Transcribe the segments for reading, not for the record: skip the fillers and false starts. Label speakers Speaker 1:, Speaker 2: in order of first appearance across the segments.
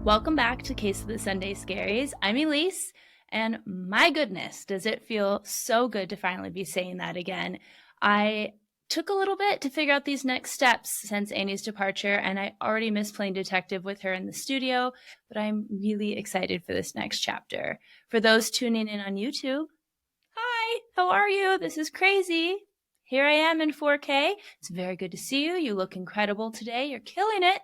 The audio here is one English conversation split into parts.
Speaker 1: Welcome back to Case of the Sunday Scaries. I'm Elise, and my goodness, does it feel so good to finally be saying that again. I took a little bit to figure out these next steps since Annie's departure, and I already miss playing detective with her in the studio, but I'm really excited for this next chapter. For those tuning in on YouTube, hi, how are you? This is crazy. Here I am in 4K. It's very good to see you. You look incredible today. You're killing it.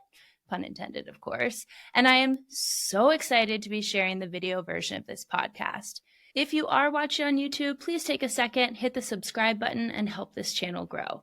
Speaker 1: Pun intended, of course. And I am so excited to be sharing the video version of this podcast. If you are watching on YouTube, please take a second, hit the subscribe button, and help this channel grow.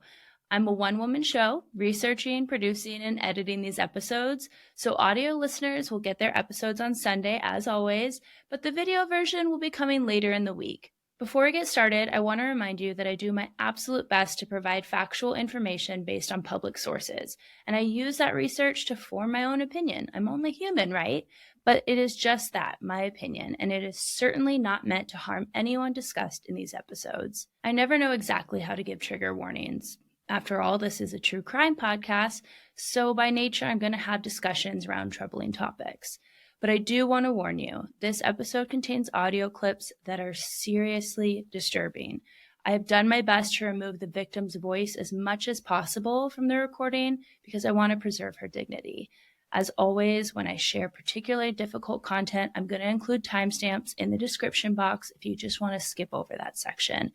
Speaker 1: I'm a one-woman show, researching, producing, and editing these episodes, so audio listeners will get their episodes on Sunday, as always, but the video version will be coming later in the week. Before I get started, I want to remind you that I do my absolute best to provide factual information based on public sources, and I use that research to form my own opinion. I'm only human, right? But it is just that, my opinion, and it is certainly not meant to harm anyone discussed in these episodes. I never know exactly how to give trigger warnings. After all, this is a true crime podcast, so by nature I'm going to have discussions around troubling topics. But I do want to warn you, this episode contains audio clips that are seriously disturbing. I have done my best to remove the victim's voice as much as possible from the recording because I want to preserve her dignity. As always, when I share particularly difficult content, I'm going to include timestamps in the description box if you just want to skip over that section.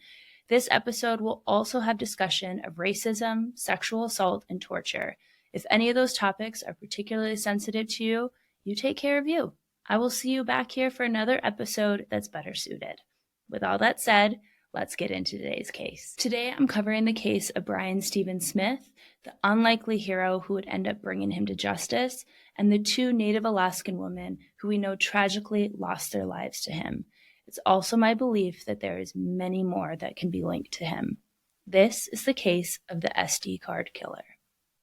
Speaker 1: This episode will also have discussion of racism, sexual assault, and torture. If any of those topics are particularly sensitive to you, you take care of you. I will see you back here for another episode that's better suited. With all that said, let's get into today's case. Today, I'm covering the case of Brian Stephen Smith, the unlikely hero who would end up bringing him to justice, and the two Native Alaskan women who we know tragically lost their lives to him. It's also my belief that there is many more that can be linked to him. This is the case of the SD card killer.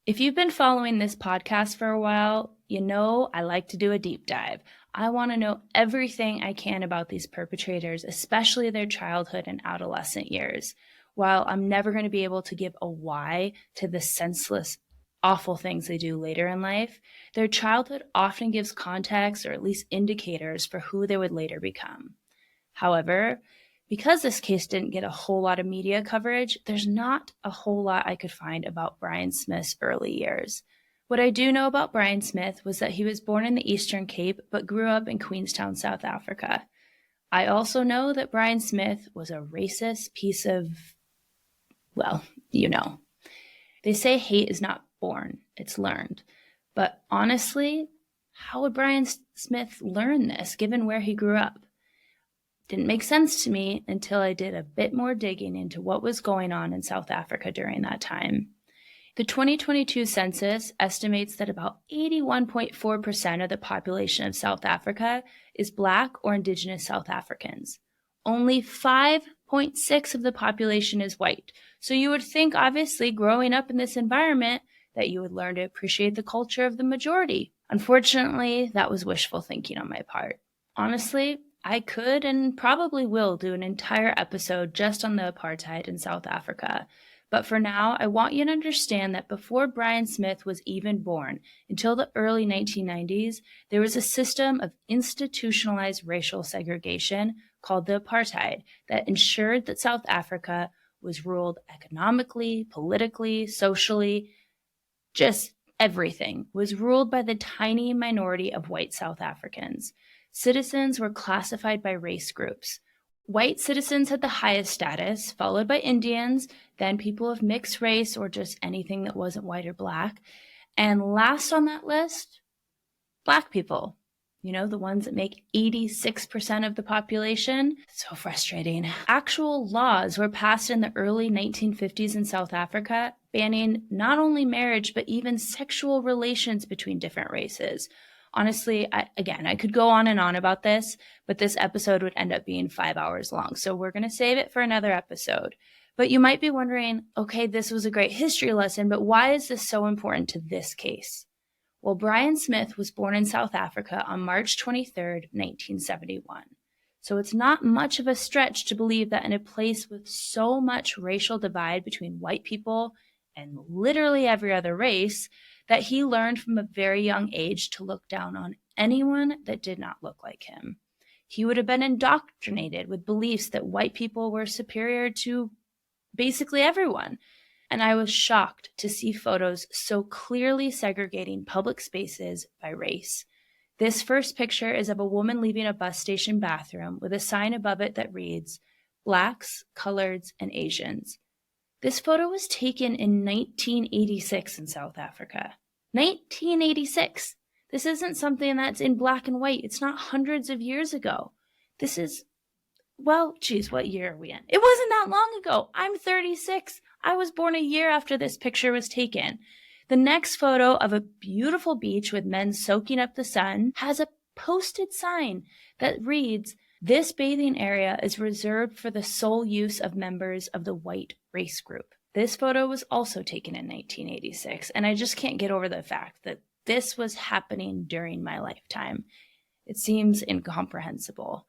Speaker 1: If you've been following this podcast for a while, you know I like to do a deep dive. I want to know everything I can about these perpetrators, especially their childhood and adolescent years. While I'm never going to be able to give a why to the senseless, awful things they do later in life, their childhood often gives context or at least indicators for who they would later become. However, because this case didn't get a whole lot of media coverage, there's not a whole lot I could find about Brian Smith's early years. What I do know about Brian Smith was that he was born in the Eastern Cape but grew up in Queenstown, South Africa. I also know that Brian Smith was a racist piece of, well, you know. They say hate is not born, it's learned. But honestly, how would Brian Smith learn this given where he grew up? Didn't make sense to me until I did a bit more digging into what was going on in South Africa during that time. The 2022 census estimates that about 81.4% of the population of South Africa is Black or Indigenous South Africans. Only 5.6% of the population is white. So you would think, obviously, growing up in this environment, that you would learn to appreciate the culture of the majority. Unfortunately, that was wishful thinking on my part. Honestly, I could and probably will do an entire episode just on the apartheid in South Africa. But for now, I want you to understand that before Brian Smith was even born, until the early 1990s, there was a system of institutionalized racial segregation called the apartheid that ensured that South Africa was ruled economically, politically, socially, just everything was ruled by the tiny minority of white South Africans. Citizens were classified by race groups. White citizens had the highest status, followed by Indians, then people of mixed race or just anything that wasn't white or Black. And last on that list, Black people. You know, the ones that make 86% of the population. So frustrating. Actual laws were passed in the early 1950s in South Africa, banning not only marriage, but even sexual relations between different races. Honestly, I could go on and on about this, but this episode would end up being 5 hours long. So we're going to save it for another episode. But you might be wondering, okay, this was a great history lesson, but why is this so important to this case? Well, Brian Smith was born in South Africa on March 23rd, 1971. So it's not much of a stretch to believe that in a place with so much racial divide between white people and literally every other race, that he learned from a very young age to look down on anyone that did not look like him. He would have been indoctrinated with beliefs that white people were superior to basically everyone. And I was shocked to see photos so clearly segregating public spaces by race. This first picture is of a woman leaving a bus station bathroom with a sign above it that reads, "Blacks, Coloreds, and Asians." This photo was taken in 1986 in South Africa. 1986. This isn't something that's in black and white. It's not hundreds of years ago. This is, well, geez, what year are we in? It wasn't that long ago. I'm 36. I was born a year after this picture was taken. The next photo of a beautiful beach with men soaking up the sun has a posted sign that reads, "This bathing area is reserved for the sole use of members of the white race group." This photo was also taken in 1986, and I just can't get over the fact that this was happening during my lifetime. It seems incomprehensible.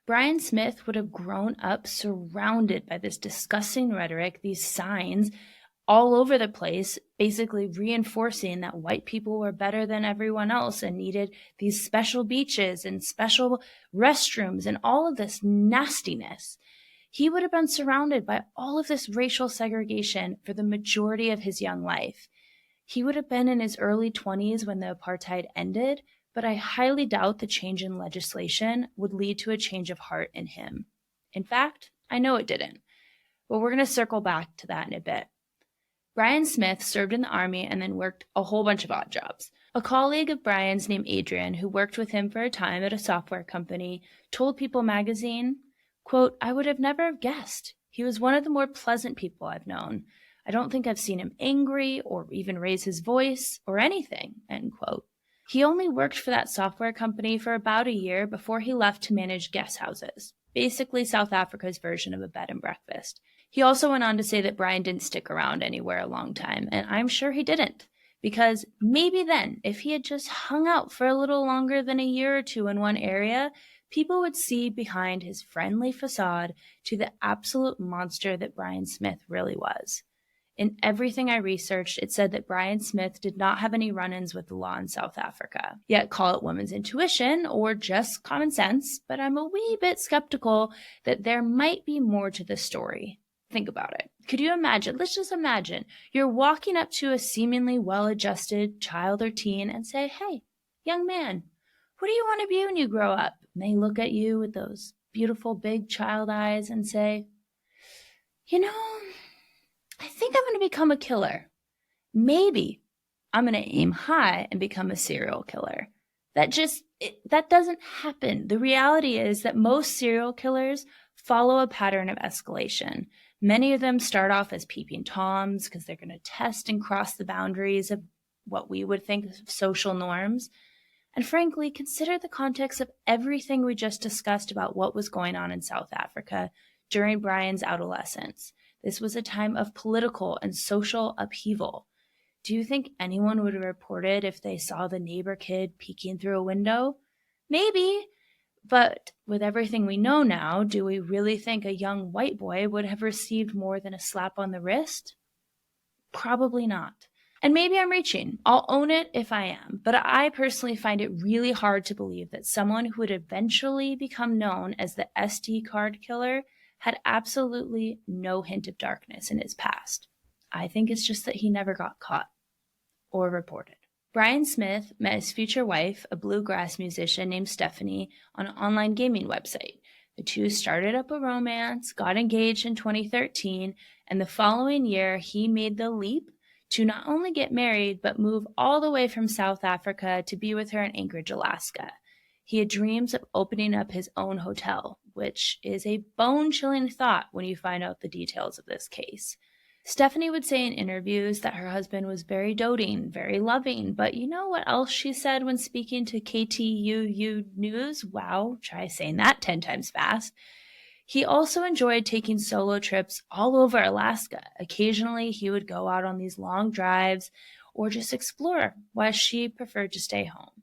Speaker 1: Brian Smith would have grown up surrounded by this disgusting rhetoric, these signs all over the place, basically reinforcing that white people were better than everyone else and needed these special beaches and special restrooms and all of this nastiness. He would have been surrounded by all of this racial segregation for the majority of his young life. He would have been in his early 20s when the apartheid ended, but I highly doubt the change in legislation would lead to a change of heart in him. In fact, I know it didn't. But we're going to circle back to that in a bit. Brian Smith served in the Army and then worked a whole bunch of odd jobs. A colleague of Brian's named Adrian, who worked with him for a time at a software company, told People magazine, quote, "I would have never guessed. He was one of the more pleasant people I've known. I don't think I've seen him angry or even raise his voice or anything," end quote. He only worked for that software company for about a year before he left to manage guest houses, basically South Africa's version of a bed and breakfast. He also went on to say that Brian didn't stick around anywhere a long time, and I'm sure he didn't, because maybe then, if he had just hung out for a little longer than a year or two in one area, people would see behind his friendly facade to the absolute monster that Brian Smith really was. In everything I researched, it said that Brian Smith did not have any run-ins with the law in South Africa. Yet call it women's intuition or just common sense, but I'm a wee bit skeptical that there might be more to the story. Think about it. Could you imagine? Let's just imagine you're walking up to a seemingly well-adjusted child or teen and say, "Hey, young man, what do you want to be when you grow up?" And they look at you with those beautiful big child eyes and say, "You know, I think I'm going to become a killer. Maybe I'm going to aim high and become a serial killer." That doesn't happen. The reality is that most serial killers follow a pattern of escalation. Many of them start off as peeping Toms because they're going to test and cross the boundaries of what we would think of social norms. And frankly, consider the context of everything we just discussed about what was going on in South Africa during Brian's adolescence. This was a time of political and social upheaval. Do you think anyone would have reported if they saw the neighbor kid peeking through a window? Maybe, but with everything we know now, do we really think a young white boy would have received more than a slap on the wrist? Probably not. And maybe I'm reaching. I'll own it if I am. But I personally find it really hard to believe that someone who would eventually become known as the SD card killer had absolutely no hint of darkness in his past. I think it's just that he never got caught or reported. Brian Smith met his future wife, a bluegrass musician named Stephanie, on an online gaming website. The two started up a romance, got engaged in 2013, and the following year he made the leap to not only get married, but move all the way from South Africa to be with her in Anchorage, Alaska. He had dreams of opening up his own hotel, which is a bone-chilling thought when you find out the details of this case. Stephanie would say in interviews that her husband was very doting, very loving, but you know what else she said when speaking to KTUU News? Wow, try saying that 10 times fast. He also enjoyed taking solo trips all over Alaska. Occasionally, he would go out on these long drives or just explore, while she preferred to stay home.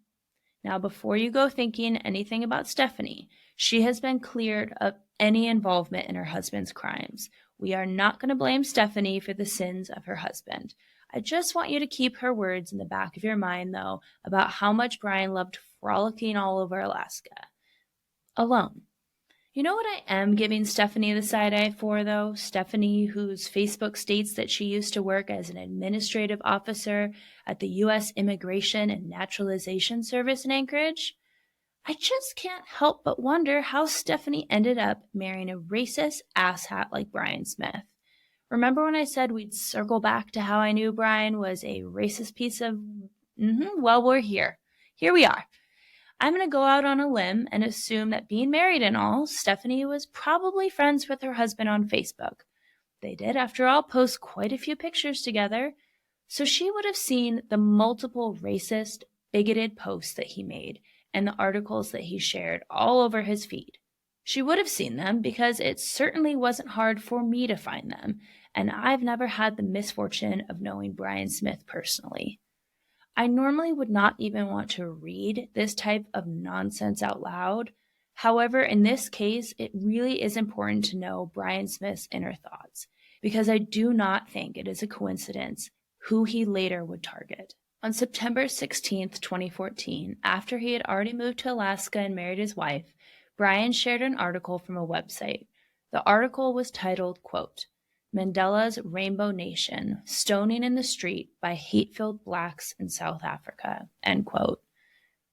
Speaker 1: Now, before you go thinking anything about Stephanie, she has been cleared of any involvement in her husband's crimes. We are not going to blame Stephanie for the sins of her husband. I just want you to keep her words in the back of your mind, though, about how much Brian loved frolicking all over Alaska. Alone. You know what I am giving Stephanie the side eye for, though? Stephanie, whose Facebook states that she used to work as an administrative officer at the U.S. Immigration and Naturalization Service in Anchorage. I just can't help but wonder how Stephanie ended up marrying a racist asshat like Brian Smith. Remember when I said we'd circle back to how I knew Brian was a racist piece of... Well, we're here. Here we are. I'm going to go out on a limb and assume that being married and all, Stephanie was probably friends with her husband on Facebook. They did, after all, post quite a few pictures together, so she would have seen the multiple racist, bigoted posts that he made and the articles that he shared all over his feed. She would have seen them because it certainly wasn't hard for me to find them, and I've never had the misfortune of knowing Brian Smith personally. I normally would not even want to read this type of nonsense out loud. However, in this case, it really is important to know Brian Smith's inner thoughts, because I do not think it is a coincidence who he later would target. On September 16th, 2014, after he had already moved to Alaska and married his wife, Brian shared an article from a website. The article was titled, quote, Mandela's Rainbow Nation, Stoning in the Street by Hate-Filled Blacks in South Africa, end quote.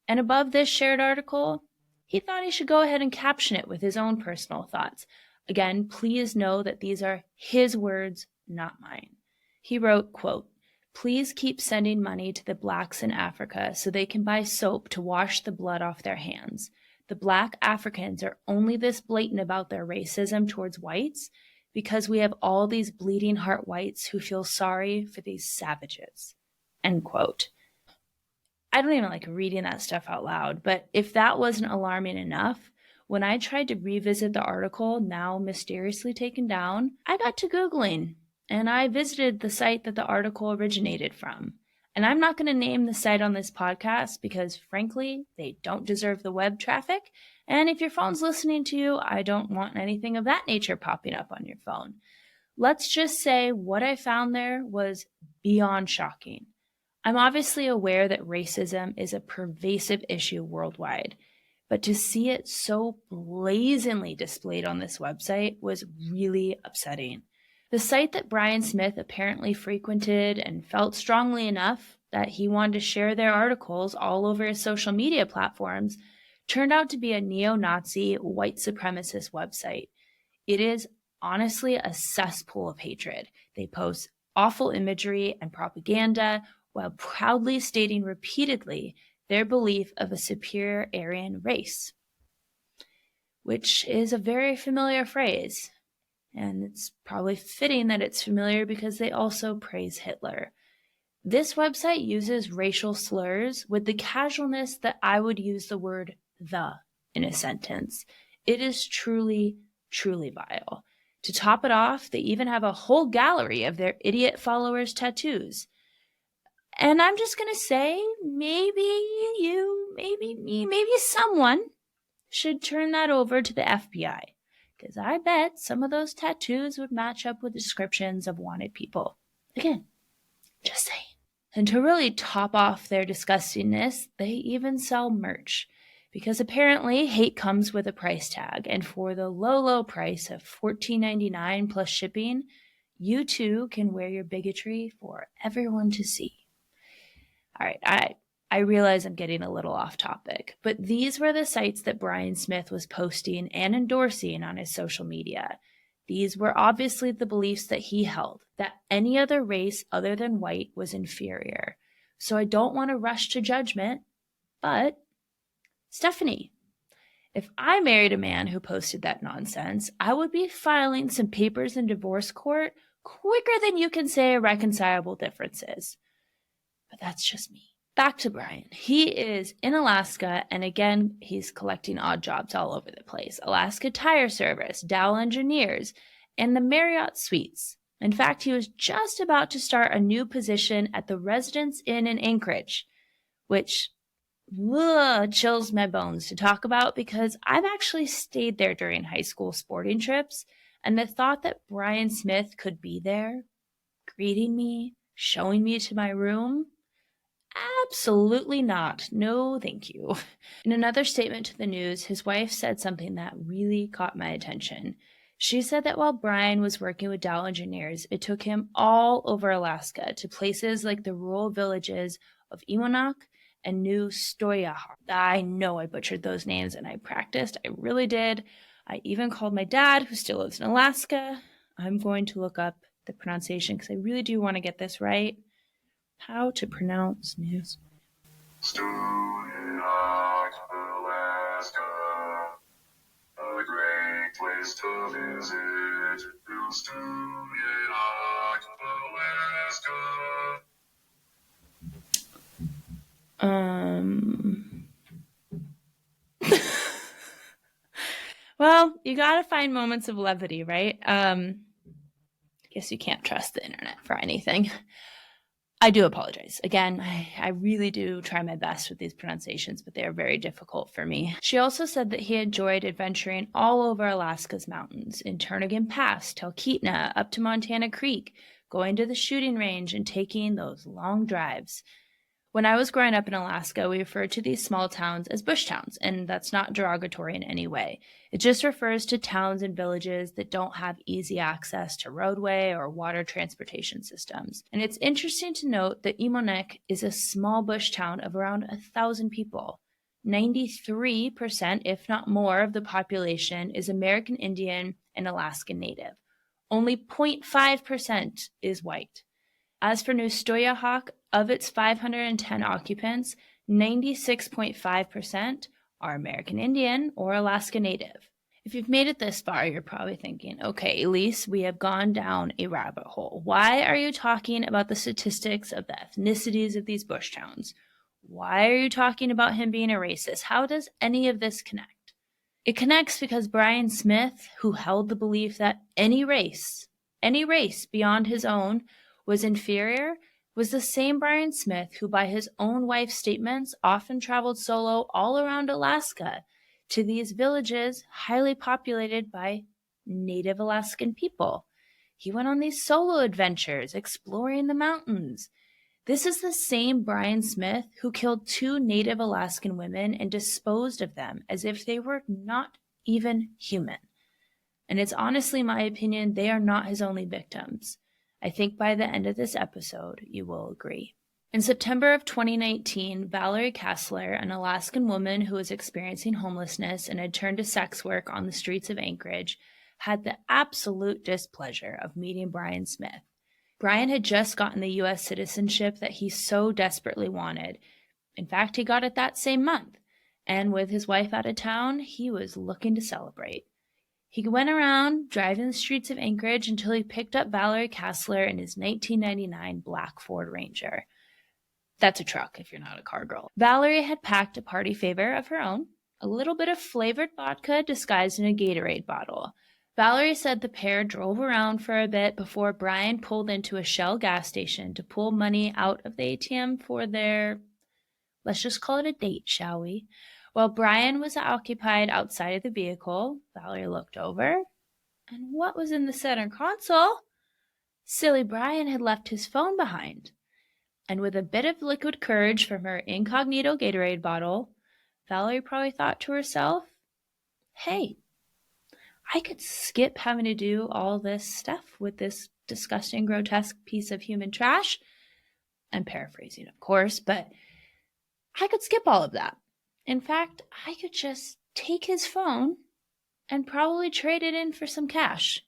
Speaker 1: And above this shared article, he thought he should go ahead and caption it with his own personal thoughts. Again, please know that these are his words, not mine. He wrote, quote, Please keep sending money to the blacks in Africa so they can buy soap to wash the blood off their hands. The black Africans are only this blatant about their racism towards whites because we have all these bleeding heart whites who feel sorry for these savages, end quote. I don't even like reading that stuff out loud, but if that wasn't alarming enough, when I tried to revisit the article, now mysteriously taken down, I got to Googling, and I visited the site that the article originated from. And I'm not going to name the site on this podcast because, frankly, they don't deserve the web traffic. And if your phone's listening to you, I don't want anything of that nature popping up on your phone. Let's just say what I found there was beyond shocking. I'm obviously aware that racism is a pervasive issue worldwide, but to see it so blazingly displayed on this website was really upsetting. The site that Brian Smith apparently frequented and felt strongly enough that he wanted to share their articles all over his social media platforms turned out to be a neo-Nazi white supremacist website. It is honestly a cesspool of hatred. They post awful imagery and propaganda while proudly stating repeatedly their belief of a superior Aryan race, which is a very familiar phrase. And it's probably fitting that it's familiar because they also praise Hitler. This website uses racial slurs with the casualness that I would use the word the in a sentence. It is truly, truly vile. To top it off, they even have a whole gallery of their idiot followers' tattoos. And I'm just going to say, maybe you, maybe me, maybe someone should turn that over to the FBI. Because I bet some of those tattoos would match up with descriptions of wanted people. Again, just saying. And to really top off their disgustingness, they even sell merch. Because apparently hate comes with a price tag. And for the low, low price of $14.99 plus shipping, you too can wear your bigotry for everyone to see. All right, I realize I'm getting a little off topic, but these were the sites that Brian Smith was posting and endorsing on his social media. These were obviously the beliefs that he held, that any other race other than white was inferior. So I don't want to rush to judgment, but Stephanie, if I married a man who posted that nonsense, I would be filing some papers in divorce court quicker than you can say irreconcilable differences. But that's just me. Back to Brian. He is in Alaska, and again, he's collecting odd jobs all over the place. Alaska Tire Service, Dow Engineers, and the Marriott Suites. In fact, he was just about to start a new position at the Residence Inn in Anchorage, which chills my bones to talk about because I've actually stayed there during high school sporting trips, and the thought that Brian Smith could be there, greeting me, showing me to my room, Absolutely not. No, thank you. In another statement to the news, his wife said something that really caught my attention. She said that while Brian was working with Dow engineers, it took him all over Alaska to places like the rural villages of Iwanak and New Stoyahar. I know I butchered those names and I practiced. I really did. I even called my dad, who still lives in Alaska. I'm going to look up the pronunciation because I really do want to get this right. How to pronounce news.
Speaker 2: Stoyahar, Alaska, a great place to visit. Stoyahar, Alaska.
Speaker 1: Well, you gotta find moments of levity, right? Guess you can't trust the internet for anything. I do apologize. Again, I really do try my best with these pronunciations, but they are very difficult for me. She also said that he enjoyed adventuring all over Alaska's mountains, in Turnagain Pass, Talkeetna, up to Montana Creek, going to the shooting range and taking those long drives. When I was growing up in Alaska, we referred to these small towns as bush towns, and that's not derogatory in any way. It just refers to towns and villages that don't have easy access to roadway or water transportation systems. And it's interesting to note that Imonek is a small bush town of around 1,000 people. 93%, if not more, of the population is American Indian and Alaskan Native. Only 0.5% is white. As for New Stoyahar, of its 510 occupants, 96.5% are American Indian or Alaska Native. If you've made it this far, you're probably thinking, okay, Elise, we have gone down a rabbit hole. Why are you talking about the statistics of the ethnicities of these bush towns? Why are you talking about him being a racist? How does any of this connect? It connects because Brian Smith, who held the belief that any race beyond his own was inferior, was the same Brian Smith who, by his own wife's statements, often traveled solo all around Alaska to these villages highly populated by Native Alaskan people. He went on these solo adventures, exploring the mountains. This is the same Brian Smith who killed 2 Native Alaskan women and disposed of them as if they were not even human. And it's honestly my opinion they are not his only victims. I think by the end of this episode, you will agree. In September of 2019, Valerie Kessler, an Alaskan woman who was experiencing homelessness and had turned to sex work on the streets of Anchorage, had the absolute displeasure of meeting Brian Smith. Brian had just gotten the U.S. citizenship that he so desperately wanted. In fact, he got it that same month. And with his wife out of town, he was looking to celebrate. He went around driving the streets of Anchorage until he picked up Valerie Kessler in his 1999 black Ford Ranger. That's a truck if you're not a car girl. Valerie had packed a party favor of her own, a little bit of flavored vodka disguised in a Gatorade bottle. Valerie said the pair drove around for a bit before Brian pulled into a Shell gas station to pull money out of the ATM for their, let's just call it a date, shall we? While Brian was occupied outside of the vehicle, Valerie looked over, and what was in the center console? Silly Brian had left his phone behind. And with a bit of liquid courage from her incognito Gatorade bottle, Valerie probably thought to herself, hey, I could skip having to do all this stuff with this disgusting, grotesque piece of human trash. I'm paraphrasing, of course, but I could skip all of that. In fact, I could just take his phone and probably trade it in for some cash.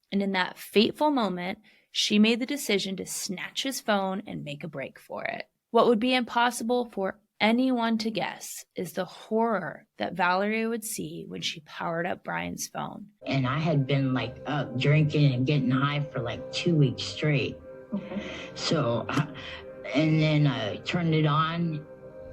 Speaker 1: And in that fateful moment, she made the decision to snatch his phone and make a break for it. What would be impossible for anyone to guess is the horror that Valerie would see when she powered up Brian's phone.
Speaker 3: And I had been drinking and getting high for 2 weeks straight. Okay. So, and then I turned it on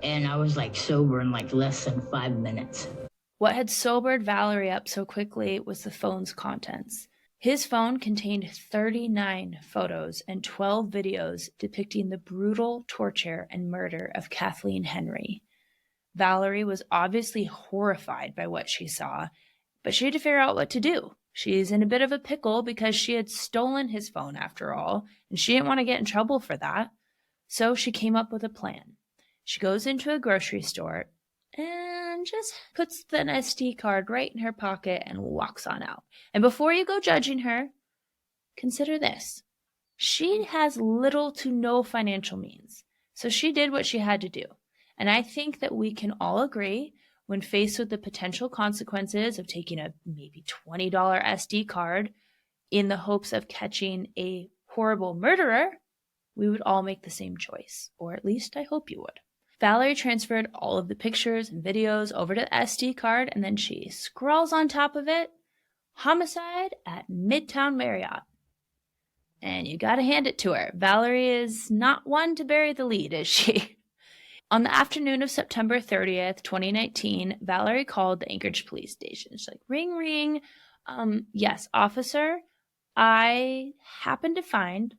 Speaker 3: and I was sober in less than 5 minutes.
Speaker 1: What had sobered Valerie up so quickly was the phone's contents. His phone contained 39 photos and 12 videos depicting the brutal torture and murder of Kathleen Henry. Valerie was obviously horrified by what she saw, but she had to figure out what to do. She's in a bit of a pickle because she had stolen his phone after all, and she didn't want to get in trouble for that. So she came up with a plan. She goes into a grocery store and just puts the SD card right in her pocket and walks on out. And before you go judging her, consider this. She has little to no financial means, so she did what she had to do. And I think that we can all agree, when faced with the potential consequences of taking a maybe $20 SD card in the hopes of catching a horrible murderer, we would all make the same choice, or at least I hope you would. Valerie transferred all of the pictures and videos over to the SD card, and then she scrawls on top of it, "Homicide at Midtown Marriott." And you gotta hand it to her. Valerie is not one to bury the lead, is she? On the afternoon of September 30th, 2019, Valerie called the Anchorage police station. She's like, "Ring, ring. Yes, officer, I happened upon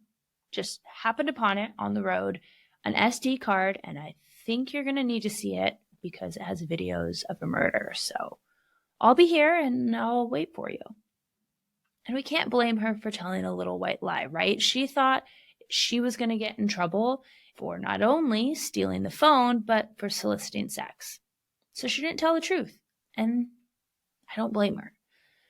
Speaker 1: it on the road, an SD card, and I think you're going to need to see it because it has videos of a murder. So I'll be here and I'll wait for you." And we can't blame her for telling a little white lie, right? She thought she was going to get in trouble for not only stealing the phone, but for soliciting sex. So she didn't tell the truth. And I don't blame her.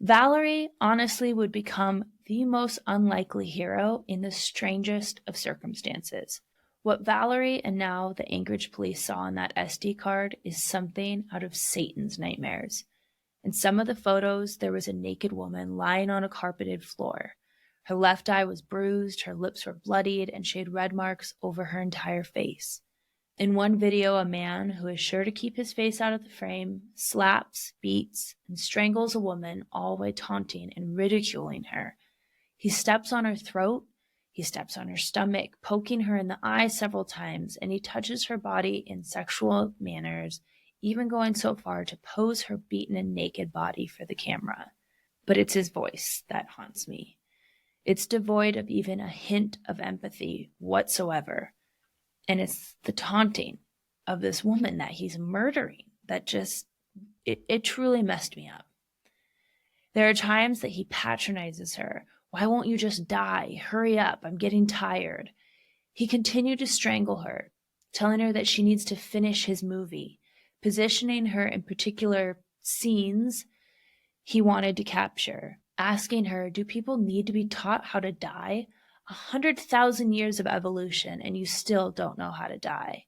Speaker 1: Valerie honestly would become the most unlikely hero in the strangest of circumstances. What Valerie and now the Anchorage police saw on that SD card is something out of Satan's nightmares. In some of the photos, there was a naked woman lying on a carpeted floor. Her left eye was bruised, her lips were bloodied, and she had red marks over her entire face. In one video, a man, who is sure to keep his face out of the frame, slaps, beats, and strangles a woman, all while taunting and ridiculing her. He steps on her throat, he steps on her stomach, poking her in the eye several times, and he touches her body in sexual manners, even going so far to pose her beaten and naked body for the camera. But it's his voice that haunts me. It's devoid of even a hint of empathy whatsoever. And it's the taunting of this woman that he's murdering that just, it truly messed me up. There are times that he patronizes her. "Why won't you just die? Hurry up, I'm getting tired." He continued to strangle her, telling her that she needs to finish his movie, positioning her in particular scenes he wanted to capture, asking her, "Do people need to be taught how to die? 100,000 years of evolution, and you still don't know how to die."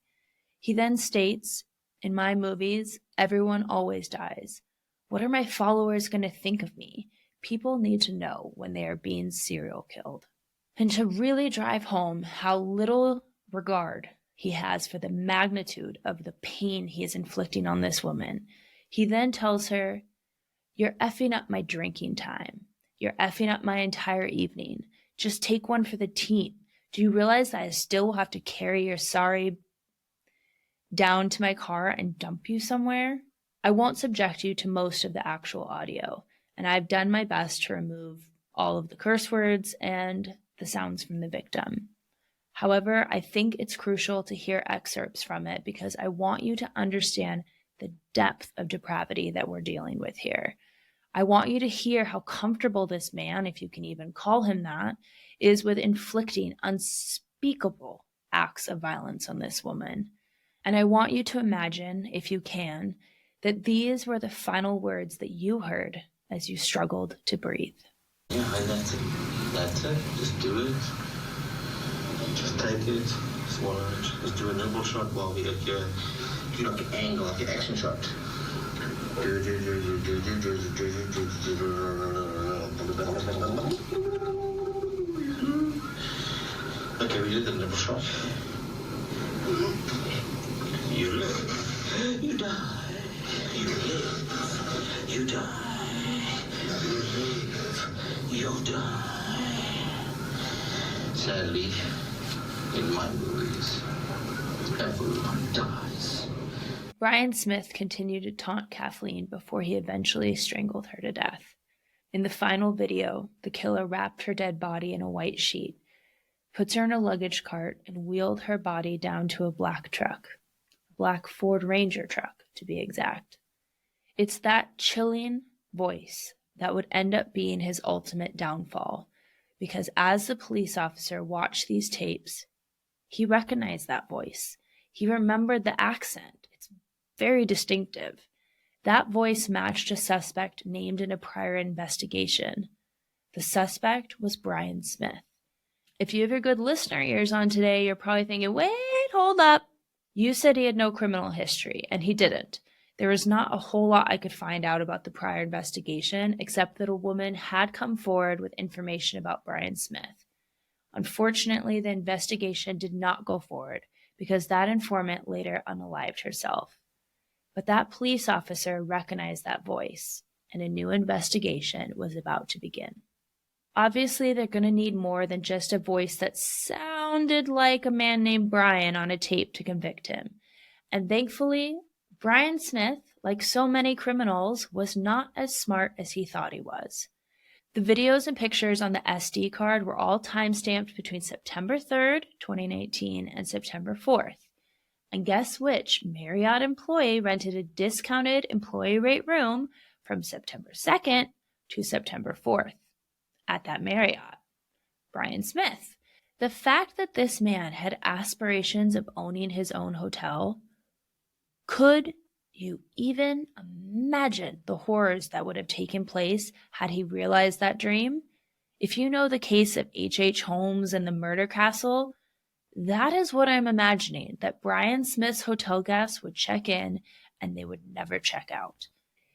Speaker 1: He then states, "In my movies, everyone always dies. What are my followers going to think of me? People need to know when they are being serial killed." And to really drive home how little regard he has for the magnitude of the pain he is inflicting on this woman, he then tells her, "You're effing up my drinking time. You're effing up my entire evening. Just take one for the team. Do you realize that I still will have to carry your sorry down to my car and dump you somewhere?" I won't subject you to most of the actual audio, and I've done my best to remove all of the curse words and the sounds from the victim. However, I think it's crucial to hear excerpts from it because I want you to understand the depth of depravity that we're dealing with here. I want you to hear how comfortable this man, if you can even call him that, is with inflicting unspeakable acts of violence on this woman. And I want you to imagine, if you can, that these were the final words that you heard as you struggled to breathe.
Speaker 4: Yeah, that's it. That's it. Just do it. Just take it. Swallow it. Just do a nimble shot while we get your, do like an angle, like an action shot. Okay, we did the nimble shot. You live. You die. You live. You die. You live. You die. Sadly, in my movies, everyone dies.
Speaker 1: Brian Smith continued to taunt Kathleen before he eventually strangled her to death. In the final video, the killer wrapped her dead body in a white sheet, puts her in a luggage cart, and wheeled her body down to a black truck, a black Ford Ranger truck, to be exact. It's that chilling voice that would end up being his ultimate downfall, because as the police officer watched these tapes, He recognized that voice. He remembered the accent. It's very distinctive. That voice matched a suspect named in a prior investigation. The suspect was Brian Smith. If you have your good listener ears on today, you're probably thinking, wait, hold up. You said he had no criminal history, and he didn't. There was not a whole lot I could find out about the prior investigation, except that a woman had come forward with information about Brian Smith. Unfortunately, the investigation did not go forward because that informant later unalived herself. But that police officer recognized that voice, and a new investigation was about to begin. Obviously, they're going to need more than just a voice that sounded like a man named Brian on a tape to convict him. And thankfully, Brian Smith, like so many criminals, was not as smart as he thought he was. The videos and pictures on the SD card were all time-stamped between September 3rd, 2019 and September 4th. And guess which Marriott employee rented a discounted employee rate room from September 2nd to September 4th at that Marriott? Brian Smith. The fact that this man had aspirations of owning his own hotel, could you even imagine the horrors that would have taken place had he realized that dream? If you know the case of H.H. Holmes and the murder castle, that is what I'm imagining, that Brian Smith's hotel guests would check in and they would never check out.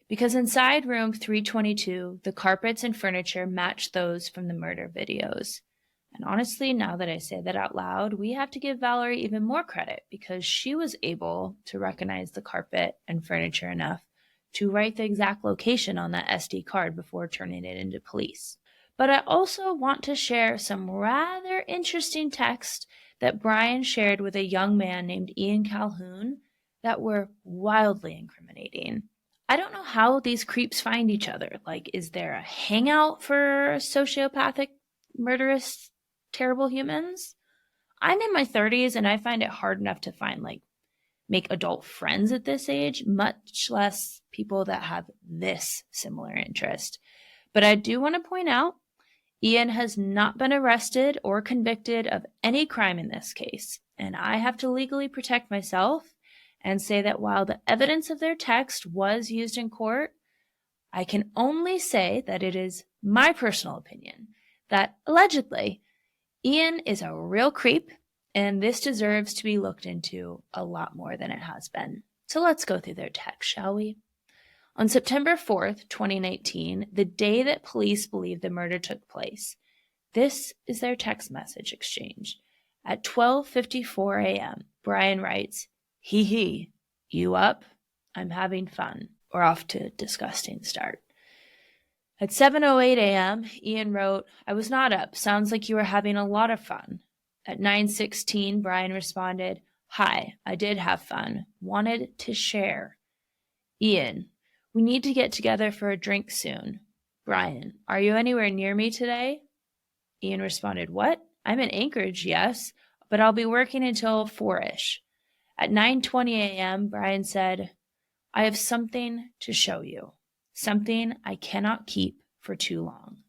Speaker 1: Because inside room 322, the carpets and furniture matched those from the murder videos. And honestly, now that I say that out loud, we have to give Valerie even more credit because she was able to recognize the carpet and furniture enough to write the exact location on that SD card before turning it into police. But I also want to share some rather interesting text that Brian shared with a young man named Ian Calhoun that were wildly incriminating. I don't know how these creeps find each other. Like, is there a hangout for sociopathic, murderous, terrible humans? I'm in my 30s and I find it hard enough to find, make adult friends at this age, much less people that have this similar interest. But I do want to point out, Ian has not been arrested or convicted of any crime in this case, and I have to legally protect myself and say that while the evidence of their text was used in court, I can only say that it is my personal opinion that allegedly Ian is a real creep, and this deserves to be looked into a lot more than it has been. So let's go through their text, shall we? On September 4th, 2019, the day that police believe the murder took place, this is their text message exchange. At 12:54 a.m., Brian writes, "Hee hee, you up? I'm having fun." We're off to a disgusting start. At 7:08 a.m., Ian wrote, "I was not up. Sounds like you were having a lot of fun." At 9:16, Brian responded, "Hi, I did have fun. Wanted to share." Ian, "We need to get together for a drink soon." Brian, "Are you anywhere near me today?" Ian responded, "What? I'm in Anchorage, yes, but I'll be working until 4-ish. At 9:20 a.m., Brian said, "I have something to show you. Something I cannot keep for too long."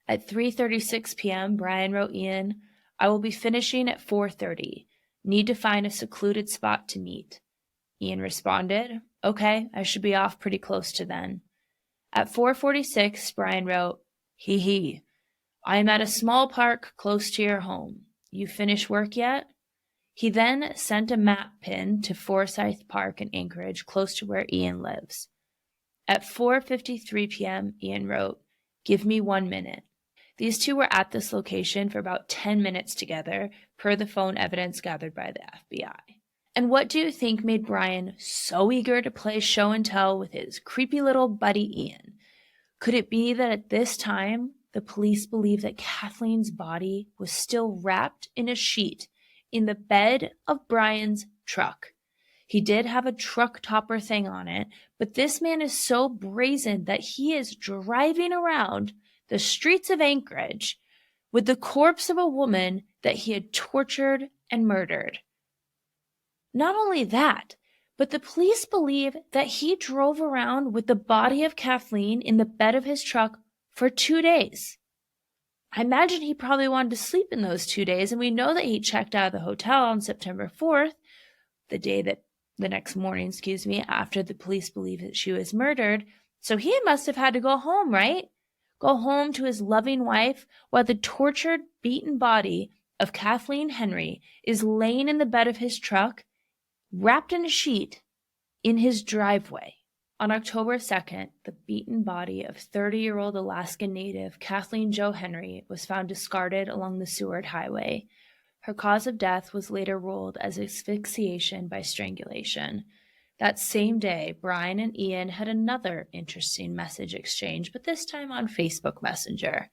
Speaker 1: At 3:36 p.m., Brian wrote Ian, "I will be finishing at 4:30. Need to find a secluded spot to meet." Ian responded, "Okay, I should be off pretty close to then." At 4:46, Brian wrote, "Hee hee. I am at a small park close to your home. You finished work yet?" He then sent a map pin to Forsyth Park in Anchorage, close to where Ian lives. At 4:53 p.m., Ian wrote, "Give me 1 minute." These two were at this location for about 10 minutes together, per the phone evidence gathered by the FBI. And what do you think made Brian so eager to play show and tell with his creepy little buddy Ian? Could it be that at this time, the police believed that Kathleen's body was still wrapped in a sheet in the bed of Brian's truck? He did have a truck topper thing on it, but this man is so brazen that he is driving around the streets of Anchorage with the corpse of a woman that he had tortured and murdered. Not only that, but the police believe that he drove around with the body of Kathleen in the bed of his truck for 2 days. I imagine he probably wanted to sleep in those 2 days, and we know that he checked out of the hotel on September 4th, the next morning, after the police believed that she was murdered. So he must have had to go home, right? Go home to his loving wife while the tortured, beaten body of Kathleen Henry is laying in the bed of his truck, wrapped in a sheet, in his driveway. On October 2nd, the beaten body of 30-year-old Alaskan native Kathleen Jo Henry was found discarded along the Seward Highway. Her cause of death was later ruled as asphyxiation by strangulation. That same day, Brian and Ian had another interesting message exchange, but this time on Facebook Messenger.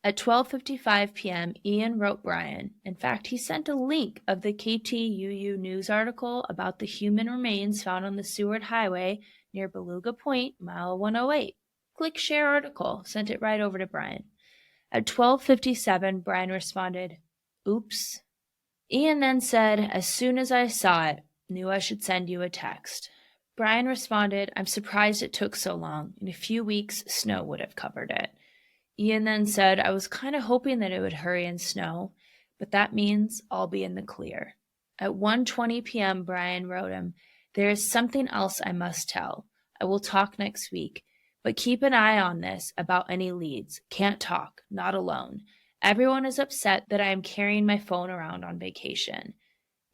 Speaker 1: At 12:55 p.m., Ian wrote Brian. In fact, he sent a link of the KTUU news article about the human remains found on the Seward Highway near Beluga Point, mile 108. Click share article. Sent it right over to Brian. At 12:57, Brian responded, "Oops." Ian then said, "As soon as I saw it, knew I should send you a text." Brian responded, "I'm surprised it took so long. In a few weeks, snow would have covered it." Ian then said, "I was kind of hoping that it would hurry and snow, but that means I'll be in the clear." At 1:20 p.m., Brian wrote him, "There is something else I must tell. I will talk next week, but keep an eye on this about any leads. Can't talk, not alone. Everyone is upset that I am carrying my phone around on vacation."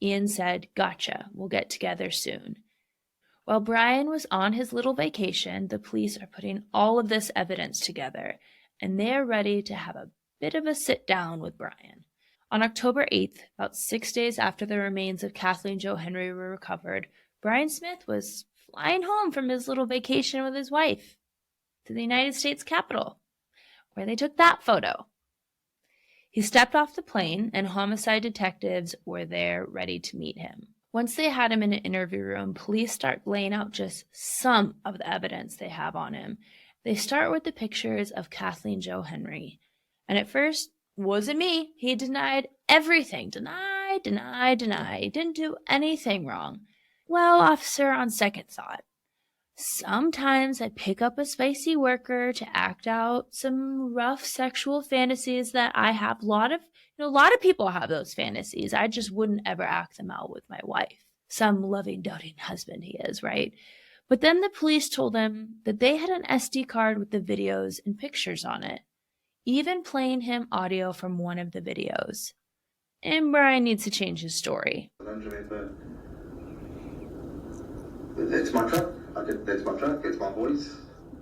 Speaker 1: Ian said, "Gotcha, we'll get together soon." While Brian was on his little vacation, the police are putting all of this evidence together, and they are ready to have a bit of a sit-down with Brian. On October 8th, about 6 days after the remains of Kathleen Jo Henry were recovered, Brian Smith was flying home from his little vacation with his wife to the United States Capitol, where they took that photo. He stepped off the plane, and homicide detectives were there ready to meet him. Once they had him in an interview room, police start laying out just some of the evidence they have on him. They start with the pictures of Kathleen Jo Henry. And at first, wasn't me. He denied everything. Denied. He didn't do anything wrong. Well, officer, on second thought, sometimes I pick up a spicy worker to act out some rough sexual fantasies that I have. A lot of people have those fantasies. I just wouldn't ever act them out with my wife. Some loving, doting husband he is, right? But then the police told him that they had an SD card with the videos and pictures on it, even playing him audio from one of the videos. And Brian needs to change his story.
Speaker 4: I don't remember. That's my truck. That's my truck. That's my voice.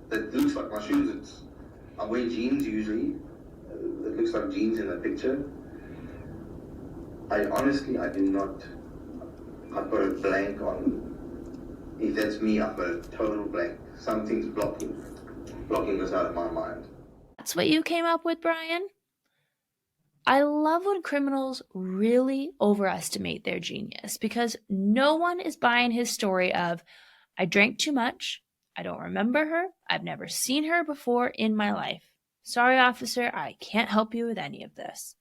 Speaker 4: That looks like my shoes. I wear jeans usually. It looks like jeans in the picture. I do not. I've got a blank on. If that's me, I've got a total blank. Something's blocking this out of my mind.
Speaker 1: That's what you came up with, Brian? I love when criminals really overestimate their genius, because no one is buying his story of, I drank too much, I don't remember her, I've never seen her before in my life. Sorry, officer, I can't help you with any of this.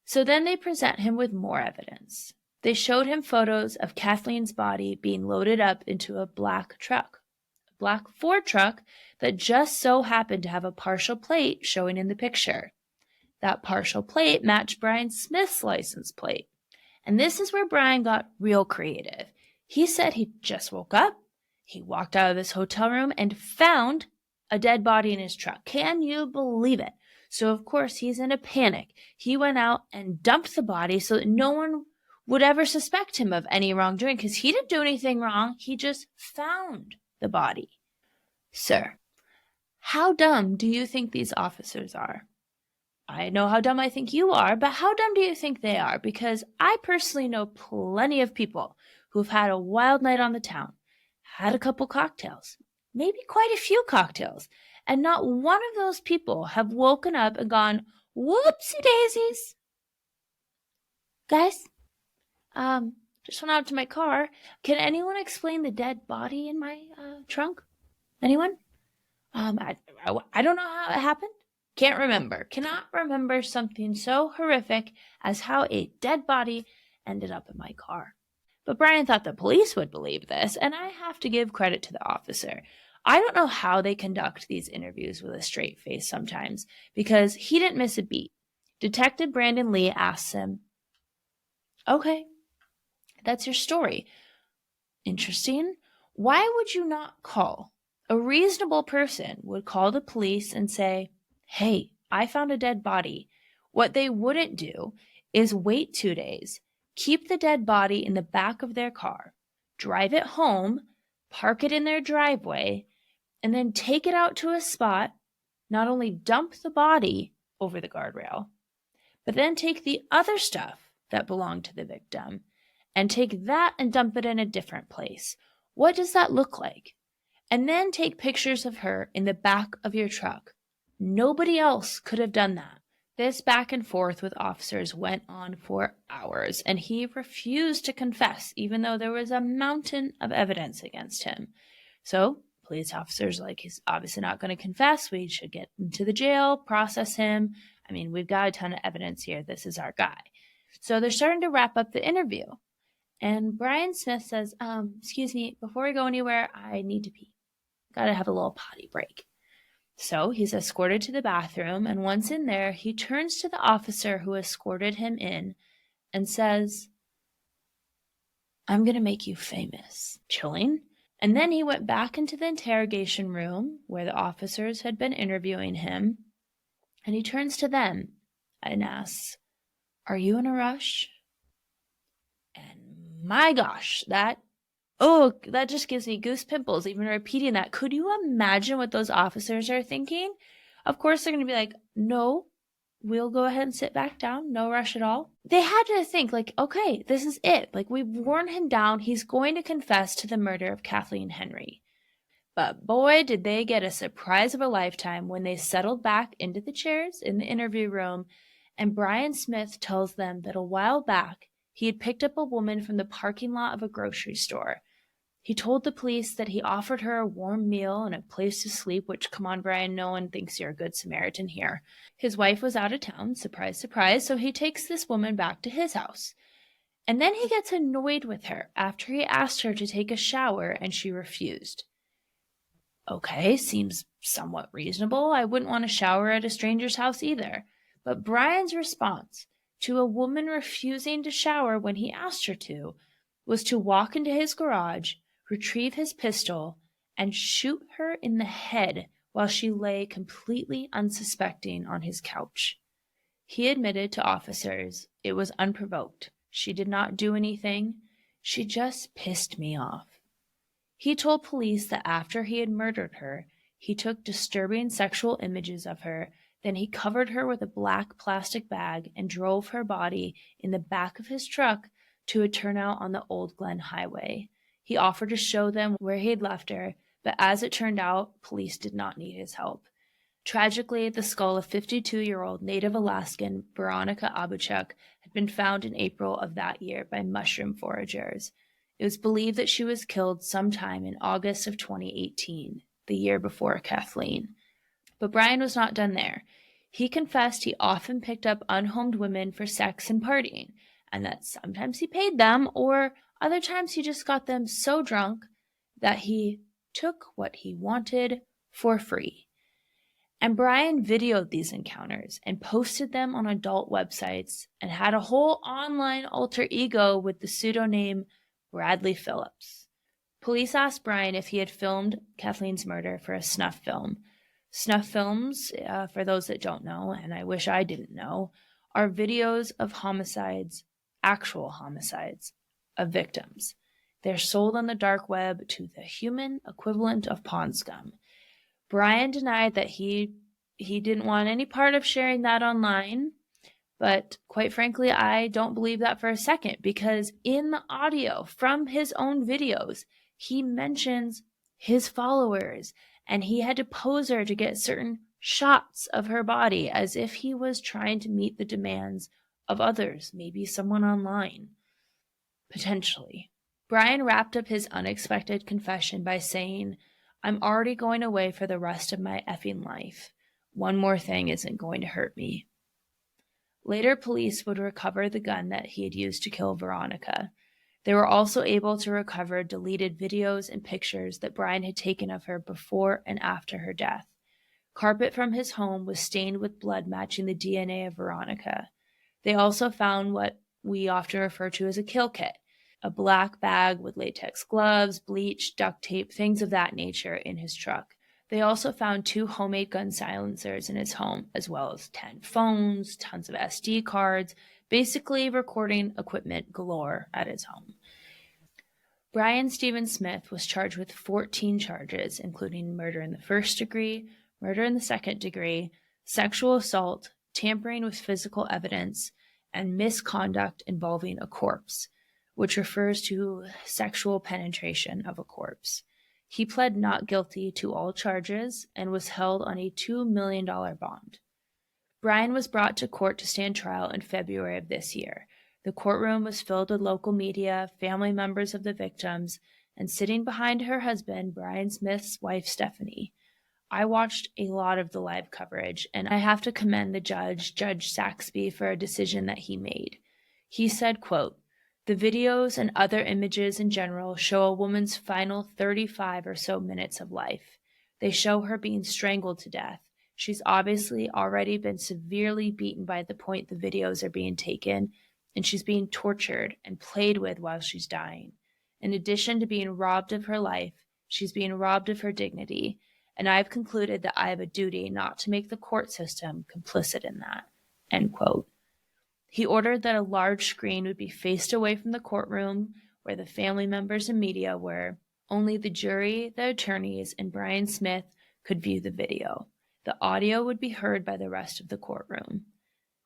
Speaker 1: So then they present him with more evidence. They showed him photos of Kathleen's body being loaded up into a black truck, a black Ford truck that just so happened to have a partial plate showing in the picture. That partial plate matched Brian Smith's license plate. And this is where Brian got real creative. He said he just woke up, he walked out of this hotel room and found a dead body in his truck. Can you believe it? So of course he's in a panic. He went out and dumped the body so that no one would ever suspect him of any wrongdoing, because he didn't do anything wrong. He just found the body. Sir, how dumb do you think these officers are? I know how dumb I think you are, but how dumb do you think they are? Because I personally know plenty of people who've had a wild night on the town, had a couple cocktails, maybe quite a few cocktails, and not one of those people have woken up and gone, whoopsie daisies. Guys, just went out to my car. Can anyone explain the dead body in my trunk? Anyone? I don't know how it happened. Can't remember. Cannot remember something so horrific as how a dead body ended up in my car. But Brian thought the police would believe this, and I have to give credit to the officer. I don't know how they conduct these interviews with a straight face sometimes, because he didn't miss a beat. Detective Brandon Lee asks him, "Okay, that's your story. Interesting. Why would you not call? A reasonable person would call the police and say, 'Hey, I found a dead body.' What they wouldn't do is wait 2 days, keep the dead body in the back of their car, drive it home, park it in their driveway, and then take it out to a spot, not only dump the body over the guardrail, but then take the other stuff that belonged to the victim and take that and dump it in a different place. What does that look like? And then take pictures of her in the back of your truck. Nobody else could have done that." This back and forth with officers went on for hours, and he refused to confess, even though there was a mountain of evidence against him. So police officers are like, he's obviously not going to confess. We should get him to the jail, process him. I mean, we've got a ton of evidence here. This is our guy. So they're starting to wrap up the interview. And Brian Smith says, "Excuse me, before we go anywhere, I need to pee. Gotta have a little potty break." So he's escorted to the bathroom, and once in there, he turns to the officer who escorted him in and says, "I'm gonna make you famous." Chilling. And then he went back into the interrogation room where the officers had been interviewing him, and he turns to them and asks, "Are you in a rush?" And my gosh, that just gives me goose pimples even repeating that. Could you imagine what those officers are thinking? Of course, they're going to be like, "No, we'll go ahead and sit back down. No rush at all." They had to think like, okay, this is it. Like, we've worn him down. He's going to confess to the murder of Kathleen Henry. But boy, did they get a surprise of a lifetime when they settled back into the chairs in the interview room, and Brian Smith tells them that a while back, he had picked up a woman from the parking lot of a grocery store. He told the police that he offered her a warm meal and a place to sleep, which, come on, Brian, no one thinks you're a good Samaritan here. His wife was out of town, surprise, surprise, so he takes this woman back to his house. And then he gets annoyed with her after he asked her to take a shower and she refused. Okay, seems somewhat reasonable. I wouldn't want to shower at a stranger's house either. But Brian's response to a woman refusing to shower when he asked her to was to walk into his garage, retrieve his pistol, and shoot her in the head while she lay completely unsuspecting on his couch. He admitted to officers it was unprovoked. She did not do anything. She just pissed me off. He told police that after he had murdered her, he took disturbing sexual images of her, then he covered her with a black plastic bag and drove her body in the back of his truck to a turnout on the Old Glen Highway. He offered to show them where he had left her, but as it turned out, police did not need his help. Tragically, the skull of 52-year-old Native Alaskan Veronica Abouchuk had been found in April of that year by mushroom foragers. It was believed that she was killed sometime in August of 2018, the year before Kathleen. But Brian was not done there. He confessed he often picked up unhomed women for sex and partying, and that sometimes he paid them, or other times he just got them so drunk that he took what he wanted for free. And Brian videoed these encounters and posted them on adult websites and had a whole online alter ego with the pseudonym Bradley Phillips. Police asked Brian if he had filmed Kathleen's murder for a snuff film. Snuff films, for those that don't know, and I wish I didn't know, are videos of homicides, actual homicides, of victims. They're sold on the dark web to the human equivalent of pawn scum. Brian denied that he didn't want any part of sharing that online, but quite frankly, I don't believe that for a second, because in the audio from his own videos, he mentions his followers, and he had to pose her to get certain shots of her body as if he was trying to meet the demands of others, maybe someone online. Potentially. Brian wrapped up his unexpected confession by saying, "I'm already going away for the rest of my effing life. One more thing isn't going to hurt me." Later, police would recover the gun that he had used to kill Veronica. They were also able to recover deleted videos and pictures that Brian had taken of her before and after her death. Carpet from his home was stained with blood matching the DNA of Veronica. They also found what we often refer to as a kill kit, a black bag with latex gloves, bleach, duct tape, things of that nature in his truck. They also found 2 homemade gun silencers in his home, as well as 10 phones, tons of SD cards, basically recording equipment galore at his home. Brian Stephen Smith was charged with 14 charges, including murder in the first degree, murder in the second degree, sexual assault, tampering with physical evidence, and misconduct involving a corpse, which refers to sexual penetration of a corpse. He pled not guilty to all charges and was held on a $2 million bond. Brian was brought to court to stand trial in February of this year. The courtroom was filled with local media, family members of the victims, and sitting behind her husband, Brian Smith's wife, Stephanie. I watched a lot of the live coverage, and I have to commend the judge, Judge Saxby, for a decision that he made. He said, quote, "The videos and other images in general show a woman's final 35 or so minutes of life. They show her being strangled to death. She's obviously already been severely beaten by the point the videos are being taken, and she's being tortured and played with while she's dying. In addition to being robbed of her life, she's being robbed of her dignity, and I've concluded that I have a duty not to make the court system complicit in that." End quote. He ordered that a large screen would be faced away from the courtroom where the family members and media were. Only the jury, the attorneys, and Brian Smith could view the video. The audio would be heard by the rest of the courtroom.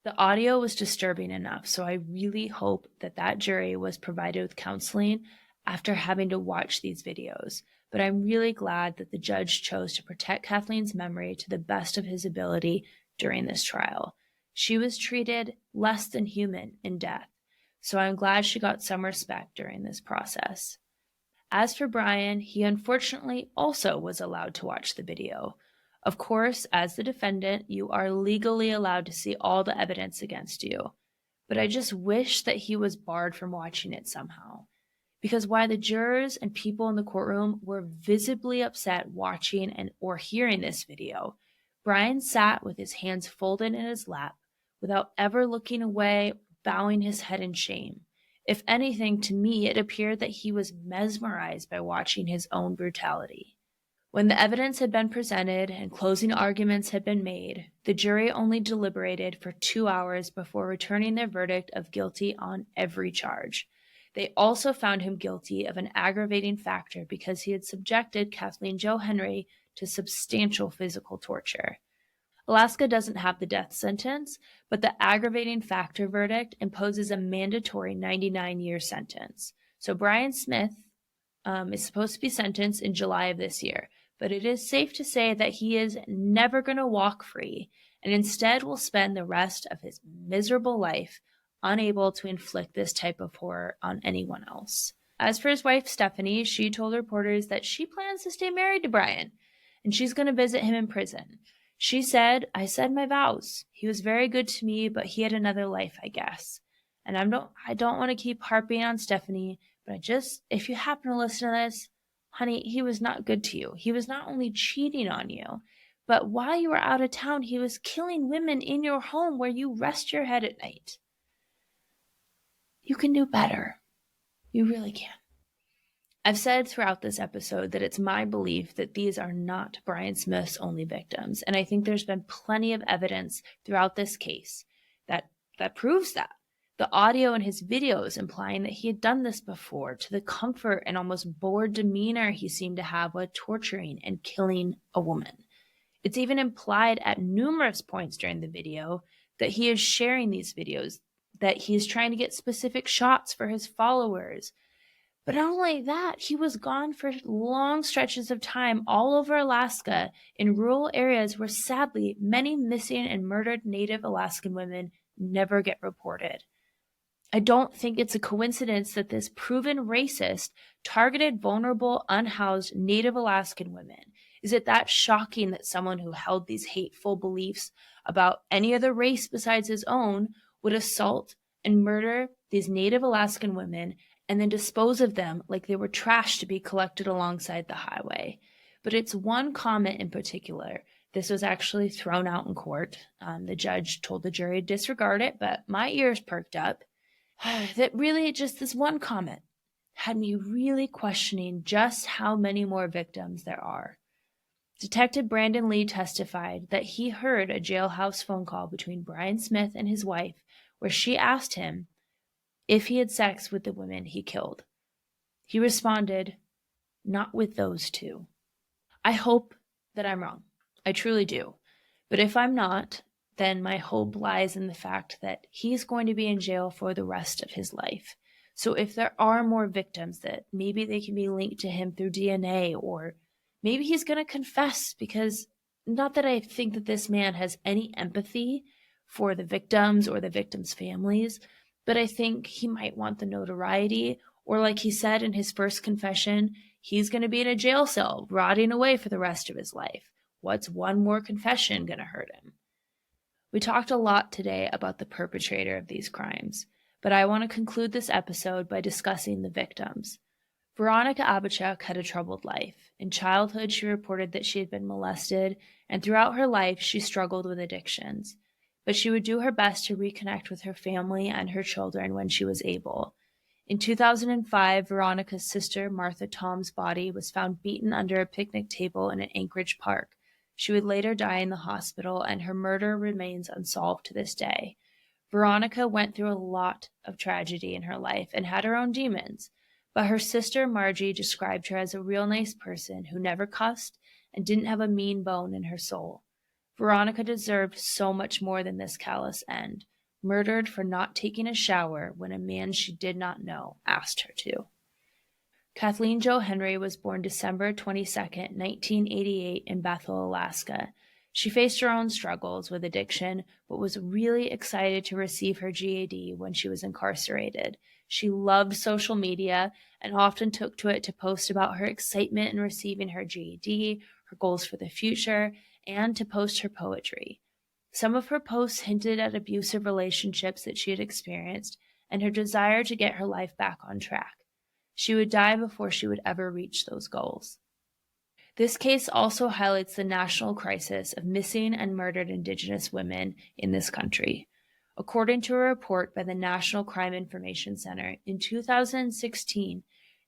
Speaker 1: The audio was disturbing enough, so I really hope that that jury was provided with counseling after having to watch these videos. But I'm really glad that the judge chose to protect Kathleen's memory to the best of his ability during this trial. She was treated less than human in death, so I'm glad she got some respect during this process. As for Brian, he unfortunately also was allowed to watch the video. Of course, as the defendant, you are legally allowed to see all the evidence against you, but I just wish that he was barred from watching it somehow. Because while the jurors and people in the courtroom were visibly upset watching and or hearing this video, Brian sat with his hands folded in his lap without ever looking away, bowing his head in shame. If anything, to me, it appeared that he was mesmerized by watching his own brutality. When the evidence had been presented and closing arguments had been made, the jury only deliberated for 2 hours before returning their verdict of guilty on every charge. They also found him guilty of an aggravating factor because he had subjected Kathleen Jo Henry to substantial physical torture. Alaska doesn't have the death sentence, but the aggravating factor verdict imposes a mandatory 99-year sentence. So Brian Smith is supposed to be sentenced in July of this year, but it is safe to say that he is never going to walk free and instead will spend the rest of his miserable life unable to inflict this type of horror on anyone else. As for his wife, Stephanie, she told reporters that she plans to stay married to Brian, and she's going to visit him in prison. She said, "I said my vows. He was very good to me, but he had another life, I guess. And I don't want to keep harping on Stephanie, but if you happen to listen to this, honey, he was not good to you. He was not only cheating on you, but while you were out of town, he was killing women in your home where you rest your head at night. You can do better. You really can." I've said throughout this episode that it's my belief that these are not Brian Smith's only victims, and I think there's been plenty of evidence throughout this case that proves that. The audio in his videos implying that he had done this before, to the comfort and almost bored demeanor he seemed to have while torturing and killing a woman. It's even implied at numerous points during the video that he is sharing these videos, that he is trying to get specific shots for his followers. But not only that, he was gone for long stretches of time all over Alaska in rural areas where sadly many missing and murdered Native Alaskan women never get reported. I don't think it's a coincidence that this proven racist targeted vulnerable, unhoused Native Alaskan women. Is it that shocking that someone who held these hateful beliefs about any other race besides his own would assault and murder these Native Alaskan women and then dispose of them like they were trash to be collected alongside the highway. But it's one comment in particular. This was actually thrown out in court. The judge told the jury to disregard it, but my ears perked up. That really, just this one comment had me really questioning just how many more victims there are. Detective Brandon Lee testified that he heard a jailhouse phone call between Brian Smith and his wife where she asked him if he had sex with the women he killed. He responded, "Not with those two." I hope that I'm wrong. I truly do. But if I'm not, then my hope lies in the fact that he's going to be in jail for the rest of his life. So if there are more victims, that maybe they can be linked to him through DNA, or maybe he's going to confess, because not that I think that this man has any empathy for the victims or the victims' families, but I think he might want the notoriety, or like he said in his first confession, he's going to be in a jail cell, rotting away for the rest of his life. What's one more confession going to hurt him? We talked a lot today about the perpetrator of these crimes, but I want to conclude this episode by discussing the victims. Veronica Abouchuk had a troubled life. In childhood, she reported that she had been molested, and throughout her life, she struggled with addictions. But she would do her best to reconnect with her family and her children when she was able. In 2005, Veronica's sister, Martha Tom's body was found beaten under a picnic table in an Anchorage park. She would later die in the hospital, and her murder remains unsolved to this day. Veronica went through a lot of tragedy in her life and had her own demons, but her sister Margie described her as a real nice person who never cussed and didn't have a mean bone in her soul. Veronica deserved so much more than this callous end, murdered for not taking a shower when a man she did not know asked her to. Kathleen Jo Henry was born December 22, 1988 in Bethel, Alaska. She faced her own struggles with addiction, but was really excited to receive her GED when she was incarcerated. She loved social media and often took to it to post about her excitement in receiving her GED, her goals for the future, and to post her poetry. Some of her posts hinted at abusive relationships that she had experienced and her desire to get her life back on track. She would die before she would ever reach those goals. This case also highlights the national crisis of missing and murdered Indigenous women in this country. According to a report by the National Crime Information Center, in 2016,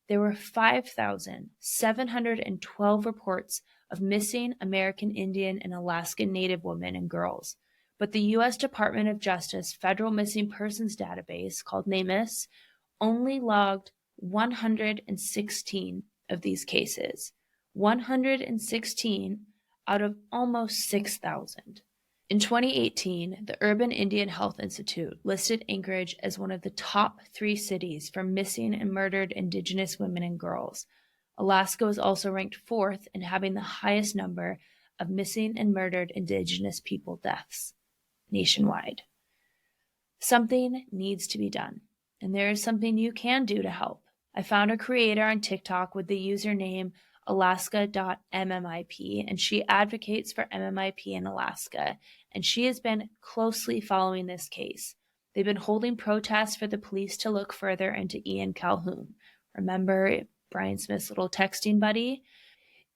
Speaker 1: there were 5,712 reports of missing American Indian and Alaskan Native women and girls. But the U.S. Department of Justice Federal Missing Persons Database, called NamUs, only logged 116 of these cases. 116 out of almost 6,000. In 2018, the Urban Indian Health Institute listed Anchorage as one of the top 3 cities for missing and murdered Indigenous women and girls. Alaska was also ranked 4th in having the highest number of missing and murdered Indigenous people deaths nationwide. Something needs to be done, and there is something you can do to help. I found a creator on TikTok with the username alaska.mmip, and she advocates for MMIP in Alaska, and she has been closely following this case. They've been holding protests for the police to look further into Ian Calhoun. Remember Brian Smith's little texting buddy?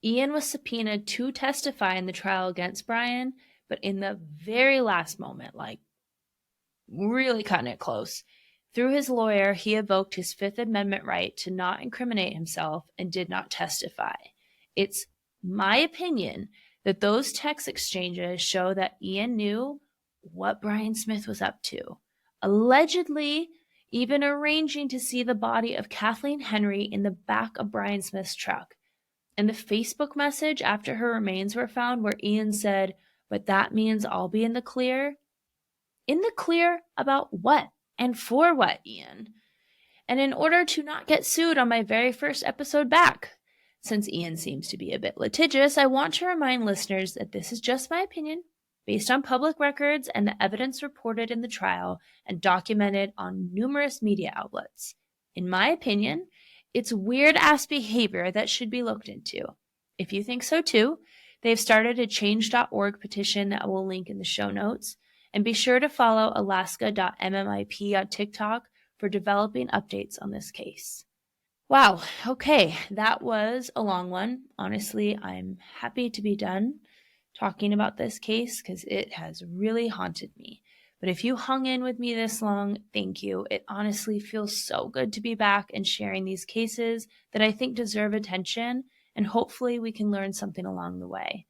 Speaker 1: Ian was subpoenaed to testify in the trial against Brian, but in the very last moment, like really cutting it close, through his lawyer, he evoked his Fifth Amendment right to not incriminate himself and did not testify. It's my opinion that those text exchanges show that Ian knew what Brian Smith was up to, allegedly even arranging to see the body of Kathleen Henry in the back of Brian Smith's truck. And the Facebook message after her remains were found where Ian said, "But that means I'll be in the clear." In the clear about what? And for what, Ian? And in order to not get sued on my very first episode back, since Ian seems to be a bit litigious, I want to remind listeners that this is just my opinion, based on public records and the evidence reported in the trial and documented on numerous media outlets. In my opinion, it's weird-ass behavior that should be looked into. If you think so too, they've started a change.org petition that I will link in the show notes. And be sure to follow alaska.mmip on TikTok for developing updates on this case. Wow, okay, that was a long one. Honestly, I'm happy to be done talking about this case because it has really haunted me. But if you hung in with me this long, thank you. It honestly feels so good to be back and sharing these cases that I think deserve attention, and hopefully we can learn something along the way.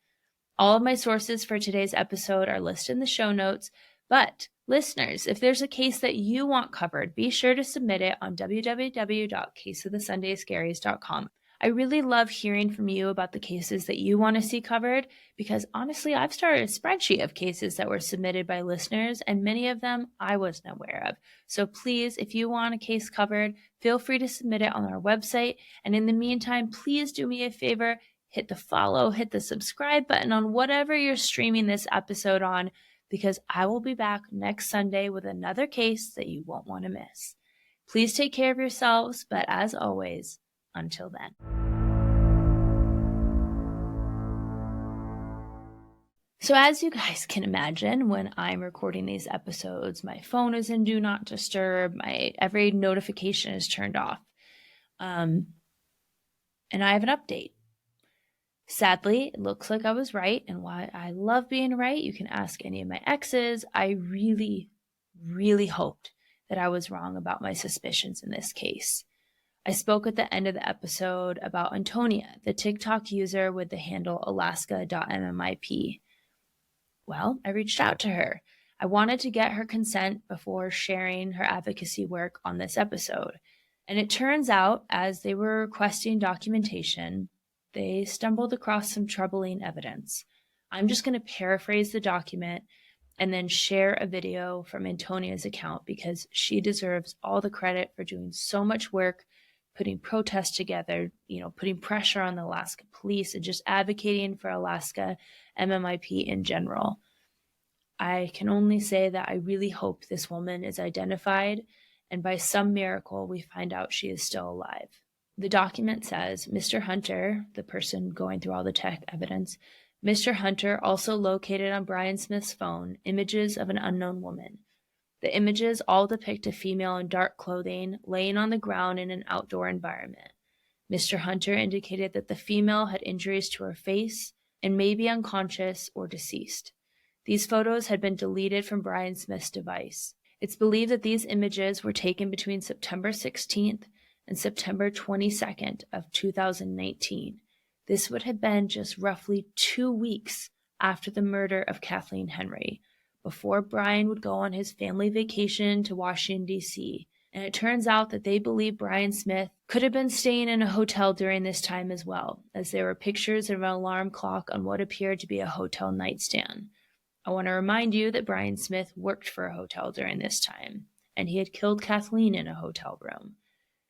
Speaker 1: All of my sources for today's episode are listed in the show notes, but listeners, if there's a case that you want covered, be sure to submit it on www.caseofthesundayscaries.com. I really love hearing from you about the cases that you want to see covered because honestly, I've started a spreadsheet of cases that were submitted by listeners and many of them I wasn't aware of. So please, if you want a case covered, feel free to submit it on our website. And in the meantime, please do me a favor, hit the follow, hit the subscribe button on whatever you're streaming this episode on, because I will be back next Sunday with another case that you won't want to miss. Please take care of yourselves, but as always, until then. So as you guys can imagine, when I'm recording these episodes, my phone is in Do Not Disturb, every notification is turned off. And I have an update. Sadly, it looks like I was right, and while I love being right, you can ask any of my exes, I really, really hoped that I was wrong about my suspicions in this case. I spoke at the end of the episode about Antonia, the TikTok user with the handle alaska.mmip. Well, I reached out to her. I wanted to get her consent before sharing her advocacy work on this episode. And it turns out, as they were requesting documentation, they stumbled across some troubling evidence. I'm just going to paraphrase the document and then share a video from Antonia's account because she deserves all the credit for doing so much work, putting protests together, putting pressure on the Alaska police and just advocating for Alaska MMIP in general. I can only say that I really hope this woman is identified and by some miracle we find out she is still alive. The document says, Mr. Hunter, the person going through all the tech evidence, Mr. Hunter also located on Brian Smith's phone images of an unknown woman. The images all depict a female in dark clothing laying on the ground in an outdoor environment. Mr. Hunter indicated that the female had injuries to her face and may be unconscious or deceased. These photos had been deleted from Brian Smith's device. It's believed that these images were taken between September 16th and September 22nd of 2019. This would have been just roughly 2 weeks after the murder of Kathleen Henry, before Brian would go on his family vacation to Washington, D.C., and it turns out that they believe Brian Smith could have been staying in a hotel during this time as well, as there were pictures of an alarm clock on what appeared to be a hotel nightstand. I want to remind you that Brian Smith worked for a hotel during this time, and he had killed Kathleen in a hotel room.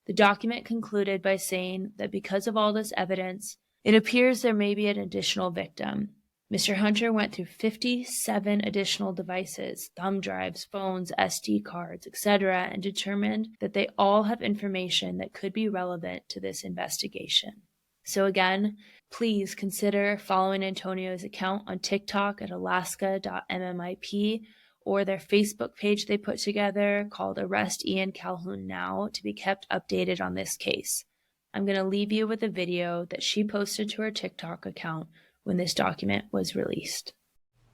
Speaker 1: The document concluded by saying that because of all this evidence, it appears there may be an additional victim. Mr. Hunter went through 57 additional devices, thumb drives, phones, SD cards, etc., and determined that they all have information that could be relevant to this investigation. So again, please consider following Antonio's account on TikTok at alaska.mmip or their Facebook page they put together called Arrest Ian Calhoun Now to be kept updated on this case. I'm going to leave you with a video that she posted to her TikTok account when this document was released.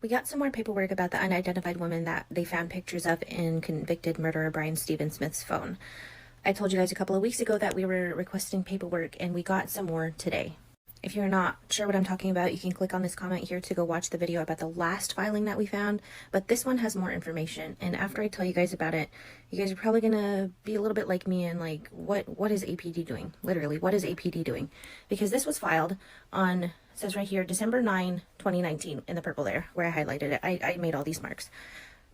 Speaker 5: We got some more paperwork about the unidentified woman that they found pictures of in convicted murderer Brian Stephen Smith's phone. I told you guys a couple of weeks ago that we were requesting paperwork, and we got some more today. If you're not sure what I'm talking about, you can click on this comment here to go watch the video about the last filing that we found, but this one has more information, and after I tell you guys about it, you guys are probably gonna be a little bit like me and like, what is APD doing? Literally, what is APD doing? Because this was filed on, it says right here, December 9, 2019, in the purple there, where I highlighted it. I made all these marks.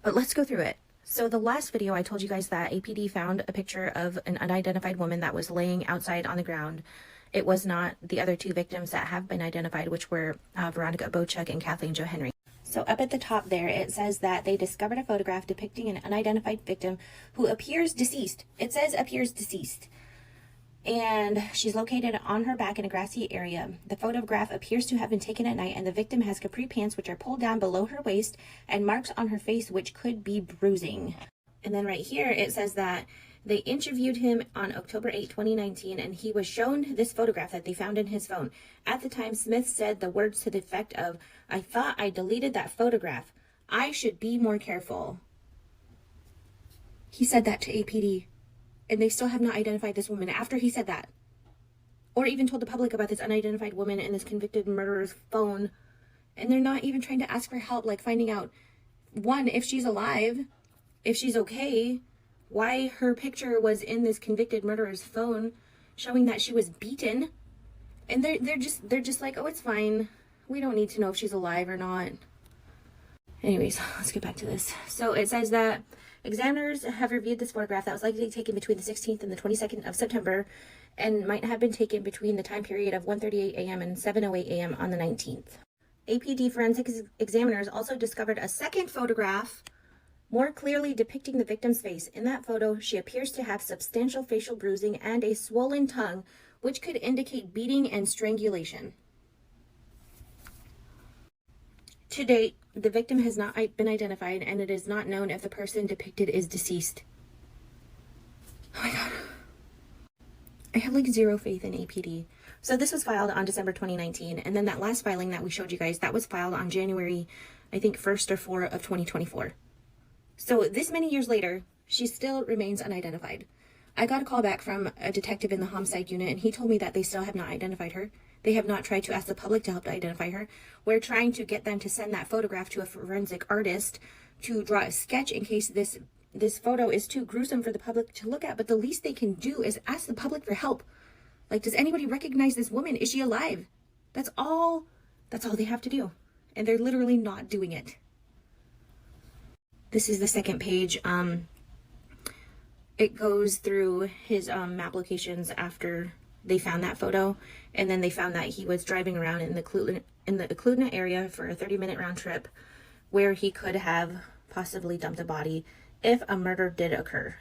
Speaker 5: But let's go through it. So the last video, I told you guys that APD found a picture of an unidentified woman that was laying outside on the ground. It was not the other two victims that have been identified, which were Veronica Abouchuk and Kathleen Jo Henry. So up at the top there, it says that they discovered a photograph depicting an unidentified victim who appears deceased. It says appears deceased. And she's located on her back in a grassy area. The photograph appears to have been taken at night, and the victim has capri pants which are pulled down below her waist and marks on her face which could be bruising. And then right here it says that They interviewed him on October 8, 2019, and he was shown this photograph that they found in his phone. At the time, Smith said the words to the effect of, "I thought I deleted that photograph. I should be more careful." He said that to APD, and they still have not identified this woman after he said that, or even told the public about this unidentified woman in this convicted murderer's phone. And they're not even trying to ask for help, like finding out, one, if she's alive, if she's okay, why her picture was in this convicted murderer's phone, showing that she was beaten. And they're just like, oh, it's fine. We don't need to know if she's alive or not. Anyways, let's get back to this. So it says that examiners have reviewed this photograph that was likely taken between the 16th and the 22nd of September and might have been taken between the time period of 1:38 a.m. and 7:08 a.m. on the 19th. APD forensic examiners also discovered a second photograph more clearly depicting the victim's face. In that photo, she appears to have substantial facial bruising and a swollen tongue, which could indicate beating and strangulation. To date, the victim has not been identified, and it is not known if the person depicted is deceased. Oh my God. I have like zero faith in APD. So this was filed on December 2019, and then that last filing that we showed you guys, that was filed on January, I think 1st or 4th of 2024. So this many years later, she still remains unidentified. I got a call back from a detective in the homicide unit, and he told me that they still have not identified her. They have not tried to ask the public to help to identify her. We're trying to get them to send that photograph to a forensic artist to draw a sketch in case this photo is too gruesome for the public to look at. But the least they can do is ask the public for help. Like, does anybody recognize this woman? Is she alive? That's all they have to do. And they're literally not doing it. This is the second page. It goes through his applications after they found that photo, and then they found that he was driving around in the Eklutna area for a 30-minute round trip where he could have possibly dumped a body if a murder did occur.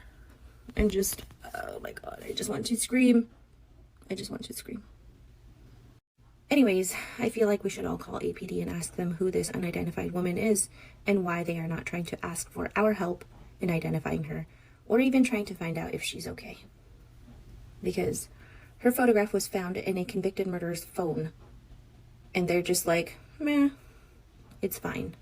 Speaker 5: And just, oh my God, I just want to scream. I just want to scream. Anyways, I feel like we should all call APD and ask them who this unidentified woman is and why they are not trying to ask for our help in identifying her, or even trying to find out if she's okay. Because her photograph was found in a convicted murderer's phone, and they're just like, meh, it's fine.